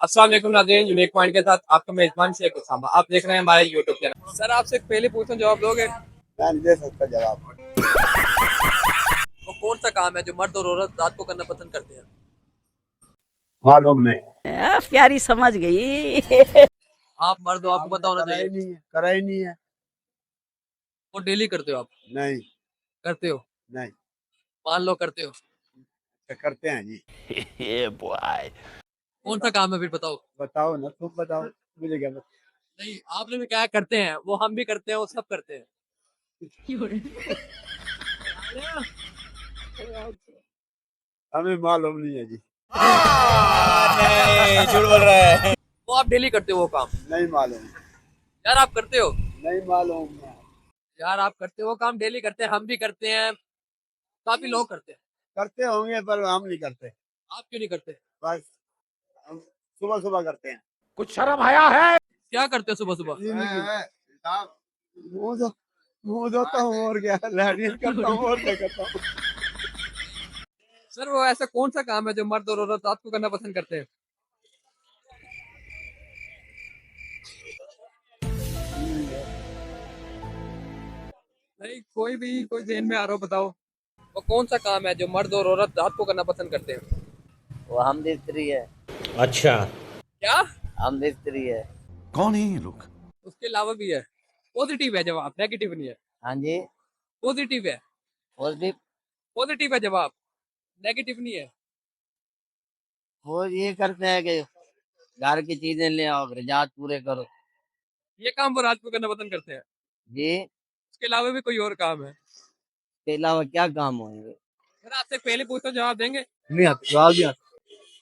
अस्सलाम वालेकुम नाज़रीन, यूनिक पॉइंट के साथ आपका मेजबान शेख उसामा। आप देख रहे हैं हमारे यूट्यूब चैनल। सर आपसे एक पहले पूछना जवाब दोगे? मैं नहीं दे सकता जवाब। वो कौन सा काम है जो मर्द और औरत रात को करना पसंद करते हैं? मालूम नहीं। प्यारी समझ गई। आप मर्द हो, आपको पता होना करा ही चाहिए। नहीं है, करा ही नहीं है। वो डेली करते हो आप? नहीं करते हो? नहीं, मान लो करते हो। तो करते हैं जी। कौन सा काम है फिर बताओ? बताओ ना, तुम बताओ, मुझे क्या पता। नहीं, आपने भी क्या करते हैं, वो हम भी करते हैं, वो सब करते हैं। हमें मालूम नहीं है जी। वो आप डेली करते हो वो काम? नहीं मालूम। यार आप करते हो? नहीं मालूम। यार आप करते हो वो काम, डेली करते हैं, हम भी करते हैं, काफी लोग करते हैं। करते होंगे पर हम नहीं करते। आप क्यों नहीं करते? बस हम सुबह सुबह करते हैं। क्या करते हो सुबह सुबह? साहब, मुंह धोता हूँ और क्या, लैट्रिन करता हूँ और क्या करता हूँ। सर वो ऐसा कौन सा काम है जो मर्द और औरत रात को करना पसंद करते हैं? नहीं, कोई ज़हन में आ रहा हो बताओ। वो कौन सा काम है जो मर्द और औरत रात को करना पसंद करते हैं? वो हम मिस्त्री है। क्या? हम मिस्त्री है। कौन है ये लोग? उसके अलावा भी है। पॉजिटिव है जवाब, नेगेटिव नहीं है। हाँ जी। पॉजिटिव है। वो भी पॉजिटिव है जवाब, नेगेटिव नहीं है। वो ये करते हैं कि घर की चीजें ले आओ, खर्चात पूरे करो। ये काम वो रात को करना पसंद करते हैं। जी। उसके अलावा भी कोई और काम है? इसके अलावा क्या काम होंगे? सर आपसे पहले पूछता जवाब देंगे? नहीं आता, जवाब नहीं आता।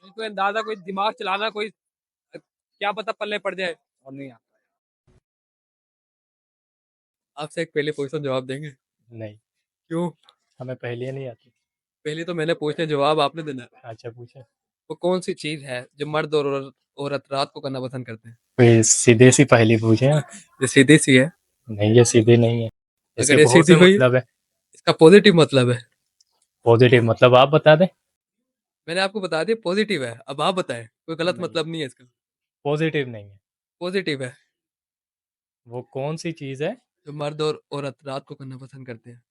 नहीं, कोई अंदाजा, कोई दिमाग चलाना, कोई क्या पता पल्ले पड़ जाए। और नहीं आता। आपसे एक पहले पूछता जवाब देंगे? नहीं, क्यों? हमें पहेलियाँ नहीं आती। पहले तो मैंने पूछने जवाब आपने देना है। अच्छा पूछे। वो कौन सी चीज है जो मर्द और औरत रात को करना पसंद करते हैं? कोई सीधे सी पहेली पूछे। ये सीधी सी है। नहीं, ये सीधी नहीं है। इसके अगर ये बहुत सीधी से हुई, मतलब है। इसका पॉजिटिव मतलब है। पॉजिटिव मतलब आप बता दें। मैंने आपको बता दिया पॉजिटिव है, अब आप बताएं, कोई गलत नहीं, मतलब नहीं है इसका। पॉजिटिव नहीं है। पॉजिटिव है। वो कौन सी चीज़ है? जो मर्द और औरत रात को करना पसंद करते हैं।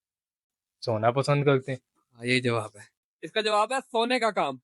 सोना पसंद करते हैं। हाँ, यही जवाब है। इसका जवाब है सोने का काम।